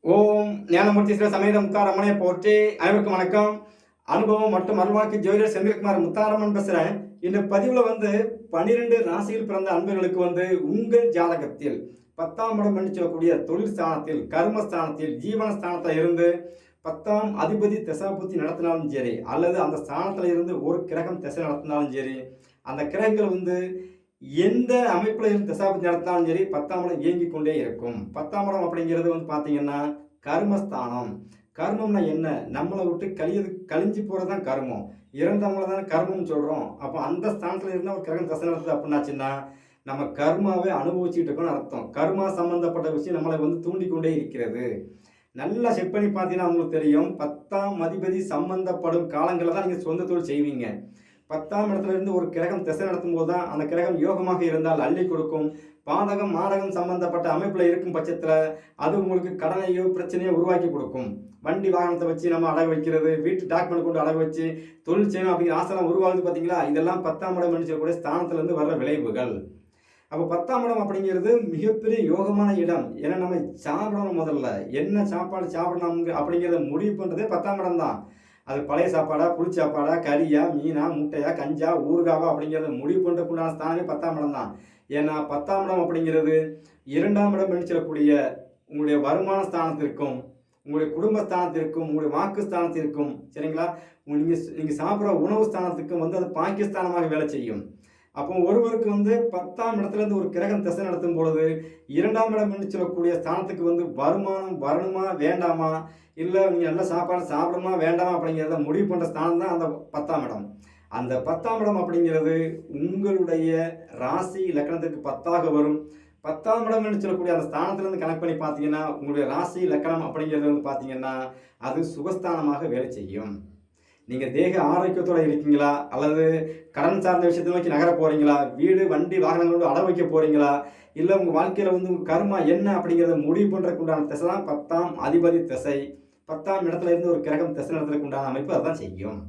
ஓம் ஞானமூர்த்தி சமேத முத்தாரம்மனை போற்றி. அனைவருக்கும் வணக்கம். அனுபவம் மற்றும் அருள்வாக்கு ஜோதிடர் செந்தில்குமார் முத்தாரம்மன் பேசுகிறேன். இந்த பதிவில் 12 ராசியில் பிறந்த அன்பர்களுக்கு உங்கள் ஜாதகத்தில் 10ஆம் இடம் என்று சொல்லக்கூடிய தொழில் ஸ்தானத்தில், கர்மஸ்தானத்தில், ஜீவனஸ்தானத்தில் இருந்து 10ஆம் அதிபதி தசாபுத்தி நடத்தினாலும் சரி, அல்லது அந்த ஸ்தானத்தில் இருந்து ஒரு கிரகம் திசை நடத்தினாலும் சரி, அந்த கிரகங்கள் எந்த அமைப்பில் இருந்து தசாபுத்தி நடத்தினாலும் சரி 10ஆம் இடம் இயங்கிக் கொண்டே இருக்கும். 10ஆம் இடம் அப்படிங்கிறது பார்த்தீங்கன்னா கர்மஸ்தானம். கர்மம்னா என்ன? நம்மளை விட்டு கழிஞ்சு போகிறது தான் கர்மம். இறந்தவங்கள தானே கர்மம்னு சொல்கிறோம். அப்போ அந்த ஸ்தானத்தில் இருந்தால் ஒரு கிரகம் தசை நடத்துது அப்படின்னாச்சுன்னா நம்ம கர்மாவே அனுபவிச்சுட்டு இருக்கோம்னு அர்த்தம். கர்மா சம்பந்தப்பட்ட விஷயம் நம்மளை தூண்டிக்கொண்டே இருக்கிறது. நல்லா செக் பண்ணி பார்த்தீங்கன்னா உங்களுக்கு தெரியும். 10ஆம் அதிபதி சம்பந்தப்படும் காலங்களில் தான் நீங்கள் சொந்த தொழில் செய்வீங்க. 10ஆம் இடத்துல இருந்து ஒரு கிரகம் திசை நடத்தும் போது தான் அந்த கிரகம் யோகமாக இருந்தால் அள்ளி கொடுக்கும். பாதகம் மாதகம் சம்பந்தப்பட்ட அமைப்பில் இருக்கும் பட்சத்தில் அது உங்களுக்கு கடனையோ பிரச்சனையோ உருவாக்கி கொடுக்கும். வண்டி வாகனத்தை வச்சு நம்ம அடகு வைக்கிறது, வீட்டு டாக்குமெண்ட் கொண்டு அடகு வச்சு தொழில் செய்யணும் அப்படிங்கிற ஆசைலாம் உருவாகுது பார்த்தீங்களா? இதெல்லாம் 10ஆம் இடம் என்று சொல்லக்கூடிய ஸ்தானத்திலேருந்து வர்ற விளைவுகள். அப்போ 10ஆம் இடம் அப்படிங்கிறது மிகப்பெரிய யோகமான இடம். ஏன்னா நம்ம சாப்பிடணும், முதல்ல என்ன சாப்பாடு சாப்பிடணும் அப்படிங்கிறத முடிவு பண்ணுறதே 10ஆம் இடம் தான். அது பழைய சாப்பாடா, புளி சாப்பாடா, கறியா, மீனா, முட்டையா, கஞ்சா, ஊறுகாவா அப்படிங்கிறத முடிவு பண்ணுறதுக்குண்டான ஸ்தானமே 10ஆம் இடம் தான். ஏன்னா 10ஆம் இடம் அப்படிங்கிறது 2ஆம் இடம் என்று சொல்லக்கூடிய உங்களுடைய வருமான ஸ்தானத்திற்கும், உங்களுடைய குடும்பஸ்தானத்திற்கும், உங்களுடைய வாக்கு ஸ்தானத்திற்கும், சரிங்களா, நீங்கள் சாப்பிட்ற உணவு ஸ்தானத்துக்கும் அது பாகிஸ்தானமாக வேலை செய்யும். அப்போ ஒருவருக்கு 10ஆம் இடத்துலேருந்து ஒரு கிரகம் திசை நடத்தும் பொழுது 2ஆம் இடம் என்று சொல்லக்கூடிய ஸ்தானத்துக்கு வருமானம் வரணுமா வேண்டாமா, இல்லை நீங்கள் நல்ல சாப்பாடு சாப்பிடணுமா வேண்டாமா அப்படிங்கிறத முடிவு பண்ணுற ஸ்தானம் தான் அந்த 10ஆம் இடம். அந்த 10ஆம் இடம் அப்படிங்கிறது உங்களுடைய ராசி லக்கணத்துக்கு 10ஆக வரும். 10ஆம் இடம் என்று சொல்லக்கூடிய அந்த ஸ்தானத்திலேருந்து கனெக்ட் பண்ணி பார்த்தீங்கன்னா உங்களுடைய ராசி லக்கணம் அப்படிங்கிறது பார்த்தீங்கன்னா அது சுகஸ்தானமாக வேலை செய்யும். நீங்கள் தேக ஆரோக்கியத்தோடு இருக்கீங்களா, அல்லது கடன் சார்ந்த விஷயத்தை நோக்கி நகர போகிறீங்களா, வீடு வண்டி வாகனங்களோடு அட வைக்க போகிறீங்களா, இல்லை உங்கள் வாழ்க்கையில் உங்கள் கர்மா என்ன அப்படிங்கிறத முடிவு பண்ணுறதுக்கு உண்டான திசை தான் 10ஆம் அதிபதி திசை. 10ஆம் இடத்துல இருந்து ஒரு கிரகம் திசை நடத்துறதுக்கு உண்டான அமைப்பு அதுதான் செய்யும்.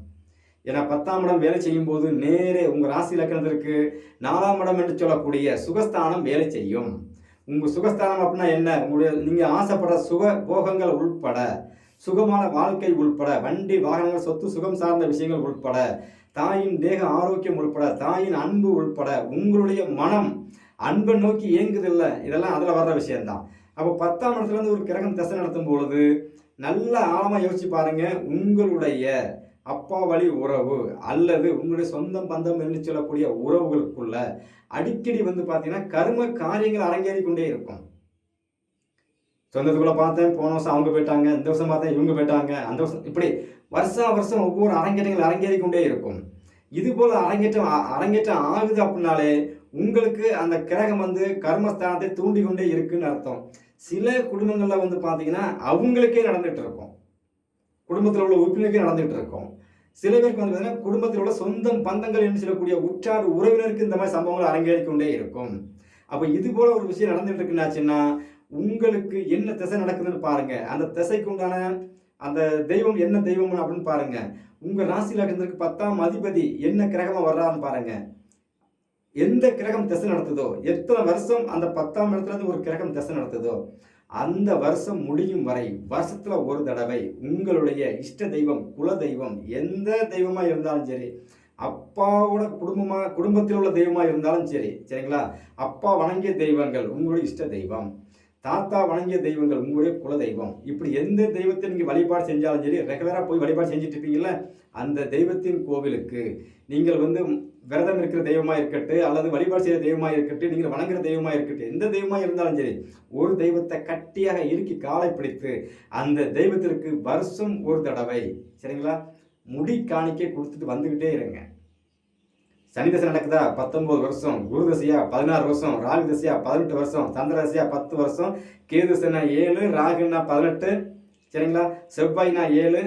ஏன்னா 10ஆம் இடம் வேலை செய்யும் போது நேரே உங்கள் ராசி லக்கணத்திற்கு 4ஆம் இடம் என்று சொல்லக்கூடிய சுகஸ்தானம் வேலை செய்யும். உங்கள் சுகஸ்தானம் அப்படின்னா என்ன? நீங்கள் ஆசைப்படுற சுக போகங்கள் உள்பட, சுகமான வாழ்க்கை உள்பட, வண்டி வாகனங்கள் சொத்து சுகம் சார்ந்த விஷயங்கள் உள்பட, தாயின் தேக ஆரோக்கியம் உள்பட, தாயின் அன்பு உள்பட, உங்களுடைய மனம் அன்பை நோக்கி இயங்குதில்லை, இதெல்லாம் அதில் வர்ற விஷயம்தான். அப்போ 10ஆம் இடத்துலேருந்து ஒரு கிரகம் திசை நடத்தும் பொழுது நல்ல ஆழமாக யோசிச்சு பாருங்க. உங்களுடைய அப்பா வழி உறவு அல்லது உங்களுடைய சொந்தம் பந்தம் என்று சொல்லக்கூடிய உறவுகளுக்குள்ள அடிக்கடி பார்த்தீங்கன்னா கர்ம காரியங்கள் அரங்கேறி கொண்டே இருக்கும். சொந்தத்துக்குள்ள பார்த்தேன், போன வருஷம் அவங்க போயிட்டாங்க, இந்த வருஷம் பார்த்தேன் இவங்க போயிட்டாங்க, அந்த வருஷம், இப்படி வருஷம் ஒவ்வொரு அரங்கேற்றங்கள் அரங்கேறி கொண்டே இருக்கும். இது போல் அரங்கேற்றம் ஆகுது அப்படின்னாலே உங்களுக்கு அந்த கிரகம் கர்மஸ்தானத்தை தூண்டி கொண்டே இருக்குன்னு அர்த்தம். சில குடும்பங்களில் பார்த்தீங்கன்னா அவங்களுக்கே நடந்துகிட்டு இருக்கும், குடும்பத்தில் உள்ள உறுப்பினருக்கே நடந்துகிட்டு இருக்கும். சில பேருக்கு பார்த்தீங்கன்னா குடும்பத்தில் உள்ள சொந்தம் பந்தங்கள் என்று சொல்லக்கூடிய உற்றார் உறவினருக்கு இந்த மாதிரி சம்பவங்கள் அரங்கேறி கொண்டே இருக்கும். அப்போ இது போல ஒரு விஷயம் நடந்துட்டு இருக்குன்னாச்சுன்னா உங்களுக்கு என்ன திசை நடக்குதுன்னு பாருங்க. அந்த திசைக்கு உண்டான அந்த தெய்வம் என்ன தெய்வம் அப்படின்னு பாருங்க. உங்க ராசி லக்னத்திற்கு 10ஆம் அதிபதி என்ன கிரகமா வர்றாருன்னு பாருங்க. எந்த கிரகம் திசை நடத்துதோ, எத்தனை வருஷம் அந்த 10ஆம் இடத்துல இருந்து ஒரு கிரகம் திசை நடத்துதோ, அந்த வருஷம் முடியும் வரை வருஷத்துல ஒரு தடவை உங்களுடைய இஷ்ட தெய்வம், குல தெய்வம், எந்த தெய்வமா இருந்தாலும் சரி, அப்பாவோட குடும்பத்தில் உள்ள தெய்வமா இருந்தாலும் சரி, சரிங்களா, அப்பா வணங்கிய தெய்வங்கள் உங்களுடைய இஷ்ட தெய்வம், தாத்தா வணங்கிய தெய்வங்கள் உங்களுடைய குல தெய்வம், இப்படி எந்த தெய்வத்தை நீங்கள் வழிபாடு செஞ்சாலும் சரி, ரெகுலராக போய் வழிபாடு செஞ்சுட்டு இருப்பீங்கல்ல, அந்த தெய்வத்தின் கோவிலுக்கு நீங்கள் விரதம் இருக்கிற தெய்வமாக இருக்கட்டும், அல்லது வழிபாடு செய்கிற தெய்வமாக இருக்கட்டும், நீங்கள் வணங்குற தெய்வமாக இருக்கட்டும், எந்த தெய்வமாக இருந்தாலும் சரி, ஒரு தெய்வத்தை கட்டியாக இறுக்கி காலை பிடித்து அந்த தெய்வத்திற்கு வருஷம் ஒரு தடவை, சரிங்களா, முடி காணிக்கை கொடுத்துட்டு வந்துக்கிட்டே இருங்க. சனி தசை நடக்குதா 19 வருஷம், குரு தசையா 16 வருஷம், ராகு தசையா 18 வருஷம், சந்திர தசையா 10 வருஷம், கேது தசைனா 7, ராகுனா 18, சரிங்களா, செவ்வாய்னா 7,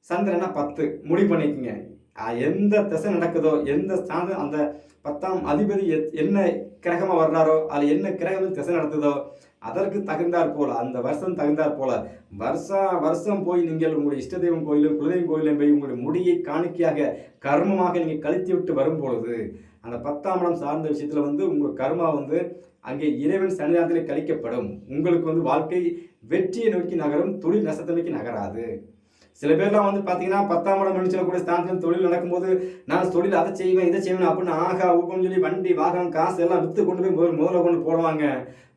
சந்திரனா 10 முடிவு பண்ணிக்கோங்க. எந்த திசை நடக்குதோ, எந்த ஸ்தானம் அந்த 10ஆம் அதிபதி என்ன கிரகமாக வர்றாரோ, அது என்ன கிரகம் திசை நடத்துதோ அதற்கு தகுந்தாற் போல, அந்த வருஷம் தகுந்தாற் போல வருஷம் போய் நீங்கள் உங்களுடைய இஷ்ட தெய்வம் கோயிலும் குலதெய்வம் கோயிலும் போய் உங்களுடைய முடியை காணிக்கையாக கர்மமாக நீங்கள் கழித்து விட்டு வரும் பொழுது அந்த 10ஆம் இடம் சார்ந்த விஷயத்தில் வந்து உங்கள் கர்மா வந்து அங்கே இறைவன் சன்னிதானத்தில் கழிக்கப்படும். உங்களுக்கு வந்து வாழ்க்கை வெற்றியை நோக்கி நகரும், தொழில் நஷ்டத்தை நோக்கி நகராது. சில பேர்லாம் வந்து பார்த்தீங்கன்னா 10ஆம் இடம் சொல்லக்கூடிய ஸ்தானத்தில் தொழில் நடக்கும்போது நான் தொழில் அதை செய்வேன் இதை செய்வேன் அப்படின்னு ஆகா ஊக்கம்னு சொல்லி வண்டி வாகனம் காசு எல்லாம் விற்று கொண்டு போய் முதல்ல கொண்டு போடுவாங்க.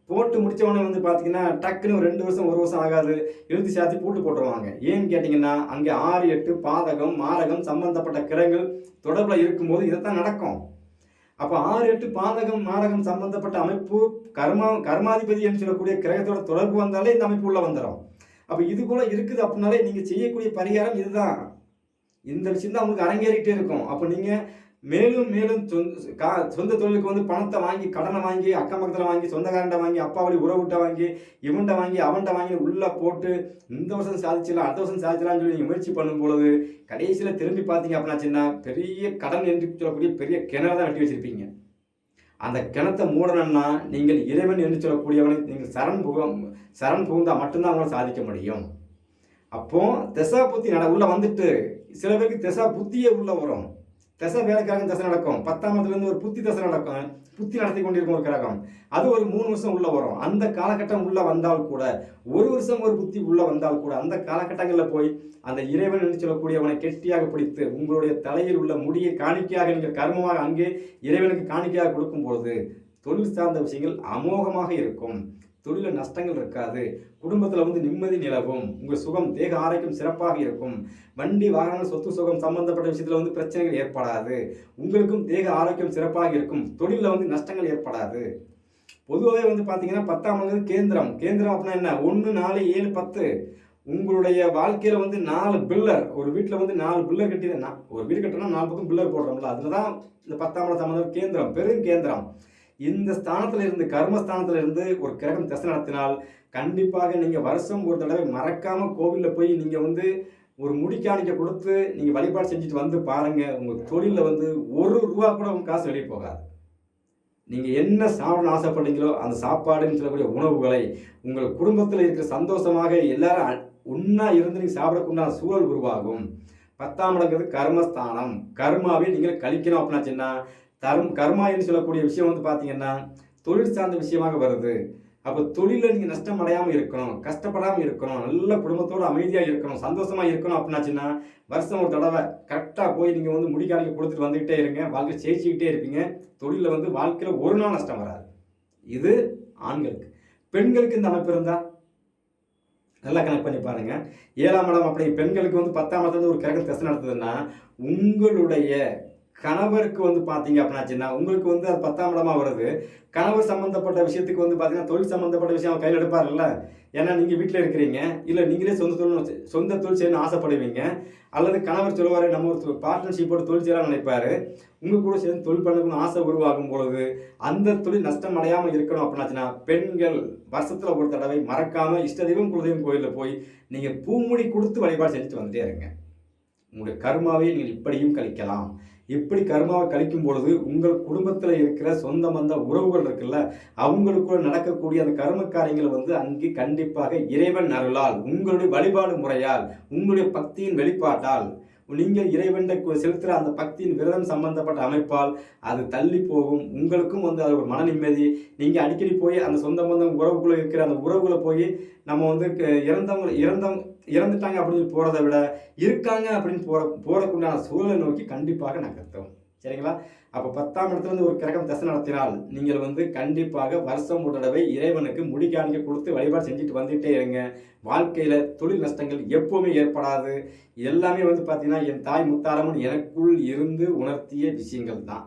போட்டு முடிச்ச உடனே வந்து பார்த்தீங்கன்னா டக்குன்னு ஒரு 2 வருஷம் 1 வருஷம் ஆகாது, இழுத்து சேர்த்து பூட்டு போட்டுருவாங்க. ஏன்னு கேட்டிங்கன்னா அங்கே 6, 8 பாதகம் மாரகம் சம்பந்தப்பட்ட கிரகங்கள் தொடர்பில் இருக்கும்போது இதைத்தான் நடக்கும். அப்போ 6, 8 பாதகம் மாரகம் சம்பந்தப்பட்ட அமைப்பு கர்மாதிபதி என்று சொல்லக்கூடிய கிரகத்தோட தொடர்பு வந்தாலே இந்த அமைப்பு உள்ள வந்துடும். அப்போ இது போல இருக்குது அப்படின்னாலே நீங்கள் செய்யக்கூடிய பரிகாரம் இதுதான். இந்த விஷயம் தான் உங்களுக்கு அரங்கேறிட்டே இருக்கும். அப்போ நீங்கள் மேலும் மேலும் சொந்த தொழிலுக்கு வந்து பணத்தை வாங்கி கடனை வாங்கி அக்கம் பக்கத்தில் வாங்கி சொந்தக்காரன்ட்ட வாங்கி அப்பா வழி உறவுகிட்ட வாங்கி இவன்கிட்ட வாங்கி அவன்கிட்ட வாங்கி உள்ளே போட்டு இந்த வருஷம் சாதிச்சிடலாம் அடுத்த வருஷம் சாதிச்சிடலாம்னு சொல்லி நீங்கள் முயற்சி பண்ணும் பொழுது கடைசியில் திரும்பி பார்த்தீங்க அப்படின்னாச்சுன்னா பெரிய கடன் என்று சொல்லக்கூடிய பெரிய கிணறு தான் வெட்டி வச்சுருப்பீங்க. அந்த கிணத்தை மூடணும்னா நீங்கள் இறைவன் என்று சொல்லக்கூடியவனை நீங்கள் சரண் புகுந்தால் மட்டும்தான் அவங்களால சாதிக்க முடியும். அப்போ திசா புத்தி உள்ள வந்துட்டு சில பேருக்கு திசா புத்தியே உள்ள வரும். திசை வேலைக்காரங்க திசை நடக்கும், 10ஆம் இடத்துலேருந்து ஒரு புத்தி திசை நடக்கும், புத்தி நடத்தி கொண்டிருக்கும் ஒரு கிரகம், அது ஒரு 3 வருஷம் உள்ள வரும். அந்த காலகட்டம் உள்ள வந்தால் கூட 1 வருஷம் ஒரு புத்தி உள்ள வந்தால் கூட அந்த காலகட்டங்களில் போய் அந்த இறைவன் என்று சொல்லக்கூடியவனை கெட்டியாக பிடித்து உங்களுடைய தலையில் உள்ள முடியை காணிக்கையாக நீங்கள் கர்மமாக அங்கே இறைவனுக்கு காணிக்கையாக கொடுக்கும் பொழுது தொழில் சார்ந்த விஷயங்கள் அமோகமாக இருக்கும். தொழிலில் நஷ்டங்கள் இருக்காது, குடும்பத்தில் வந்து நிம்மதி நிலவும், உங்கள் சுகம் தேக ஆரோக்கியம் சிறப்பாக இருக்கும், வண்டி வாகனம் சொத்து சுகம் சம்பந்தப்பட்ட விஷயத்தில் வந்து பிரச்சனைகள் ஏற்படாது, உங்களுக்கும் தேக ஆரோக்கியம் சிறப்பாக இருக்கும், தொழிலில் வந்து நஷ்டங்கள் ஏற்படாது. பொதுவாகவே வந்து பார்த்தீங்கன்னா 10ஆம் இடம் கேந்திரம் அப்படின்னா என்ன 1, 4, 7, 10 உங்களுடைய வாழ்க்கையில் வந்து 4 பில்லர், ஒரு வீட்டில் வந்து 4 பில்லர் கட்டி ஒரு வீடு கட்டினா 4 பக்கம் பில்லர் போடுறோம்ல, அதில் தான் இந்த 10ஆம் இடம் சம்பந்தம் கேந்திரம் பெருங்கேந்திரம். இந்த ஸ்தானத்தில் இருந்து கர்மஸ்தானத்தில் இருந்து ஒரு கிரகம் திசை நடத்தினால் கண்டிப்பாக நீங்கள் வருஷம் ஒரு தடவை மறக்காமல் கோவிலில் போய் நீங்கள் வந்து ஒரு முடிக்காணிக்க கொடுத்து நீங்கள் வழிபாடு செஞ்சுட்டு வந்து பாருங்கள். உங்கள் தொழிலில் வந்து ₹1 கூட உங்கள் காசு வெளியே போகாது. நீங்கள் என்ன சாப்பிடணும்னு ஆசைப்படுறீங்களோ அந்த சாப்பாடுன்னு சொல்லக்கூடிய உணவுகளை உங்கள் குடும்பத்தில் இருக்கிற சந்தோஷமாக எல்லாரும் ஒன்றா இருந்து நீங்கள் சாப்பிடக்குண்டான சூழல் உருவாகும். 10ஆம் இடங்கிறது கர்மஸ்தானம். கர்மாவே நீங்கள் கழிக்கணும் அப்படின்னாச்சுன்னா கர்மா என்று சொல்லக்கூடிய விஷயம் வந்து பார்த்தீங்கன்னா தொழில் சார்ந்த விஷயமாக வருது. அப்போ தொழிலில் நீங்கள் நஷ்டம் அடையாமல் இருக்கணும், கஷ்டப்படாமல் இருக்கணும், நல்ல குடும்பத்தோடு அமைதியாக இருக்கணும், சந்தோஷமாக இருக்கணும் அப்படின்னாச்சுன்னா வருஷம் ஒரு தடவை கரெக்டாக போய் நீங்கள் வந்து முடிக்காலிக்கு கொடுத்துட்டு வந்துக்கிட்டே இருங்க. வாழ்க்கை ஜெயிச்சுக்கிட்டே இருப்பீங்க. தொழிலில் வந்து வாழ்க்கையில் ஒரு நாள் நஷ்டம் வராது. இது ஆண்களுக்கு. பெண்களுக்கு இந்த அமைப்பு இருந்தால் நல்லா கனெக்ட் பண்ணி பாருங்க. 7ஆம் இடம் அப்படி பெண்களுக்கு வந்து 10ஆம் இடத்துல ஒரு கிரகம் திசை நடத்துதுன்னா உங்களுடைய கணவருக்கு வந்து பார்த்தீங்க அப்படின்னாச்சுன்னா உங்களுக்கு வந்து அது 10ஆம் இடமா வருது. கணவர் சம்மந்தப்பட்ட விஷயத்துக்கு வந்து பார்த்தீங்கன்னா தொழில் சம்மந்தப்பட்ட விஷயம் அவர் கையில் எடுப்பார்ல. ஏன்னா நீங்கள் வீட்டில் இருக்கிறீங்க, இல்லை நீங்களே சொந்த தொழில் செய்யணும்னு ஆசைப்படுவீங்க, அல்லது கணவர் சொல்லுவார் நம்ம ஒரு பார்ட்னர்ஷிப்போட தொழில் செய்யலாம்னு நினைப்பார். உங்கள் கூட சேர்ந்து தொழில் பண்ணணும்னு ஆசை உருவாகும் பொழுது அந்த தொழில் நஷ்டம் அடையாமல் இருக்கணும் அப்படின்னாச்சுன்னா பெண்கள் வருஷத்தில் ஒரு தடவை மறக்காமல் இஷ்ட தெய்வம் குலதெய்வம் கோயிலில் போய் நீங்கள் பூமுடி கொடுத்து வழிபாடு செஞ்சுட்டு வந்துட்டே இருங்க. உங்களுடைய கர்மாவை நீங்கள் இப்படியும் கழிக்கலாம். இப்படி கர்மாவை கழிக்கும் பொழுது உங்கள் குடும்பத்தில் இருக்கிற சொந்த பந்த உறவுகள் இருக்குல்ல, அவங்களுக்குள்ள நடக்கக்கூடிய அந்த கர்ம காரியங்கள் வந்து அங்கே கண்டிப்பாக இறைவன் அருளால் உங்களுடைய வழிபாடு முறையால் உங்களுடைய பக்தியின் வெளிப்பாட்டால் நீங்கள் இறைவன் செலுத்துகிற அந்த பக்தியின் விரதம் சம்பந்தப்பட்ட அமைப்பால் அது தள்ளி போகும். உங்களுக்கும் வந்து அது ஒரு மன நிம்மதி. நீங்கள் அடிக்கடி போய் அந்த சொந்த பந்தம் உறவுக்குள்ளே இருக்கிற அந்த உறவுகளை போய் நம்ம வந்து இறந்துட்டாங்க அப்படின்னு போகிறத விட இருக்காங்க அப்படின்னு போறதுக்குண்டான சூழலை நோக்கி கண்டிப்பாக நகர்த்தும். சரிங்களா? அப்போ 10ஆம் இடத்துலேருந்து ஒரு கிரகம் திசை நடத்தினால் நீங்கள் வந்து கண்டிப்பாக வருஷம் ஒரு தடவை இறைவனுக்கு முடிக்காணிக்க கொடுத்து வழிபாடு செஞ்சுட்டு வந்துகிட்டே இருங்க. வாழ்க்கையில் தொழில் நஷ்டங்கள் எப்போவுமே ஏற்படாது. எல்லாமே வந்து பார்த்தீங்கன்னா என் தாய் முத்தாரம்மன் எனக்குள் இருந்து உணர்த்திய விஷயங்கள் தான்.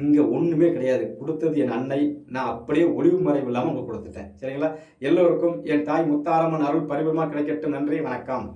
இங்கே ஒன்றுமே கிடையாது. கொடுத்தது என் அன்னை, நான் அப்படியே ஒளிவு மறைவு இல்லாமல் உங்களுக்கு கொடுத்துட்டேன். சரிங்களா? எல்லோருக்கும் என் தாய் முத்தாரம்மன் அருள் பரிபூர்ணமாக கிடைக்கட்டும். நன்றி, வணக்கம்.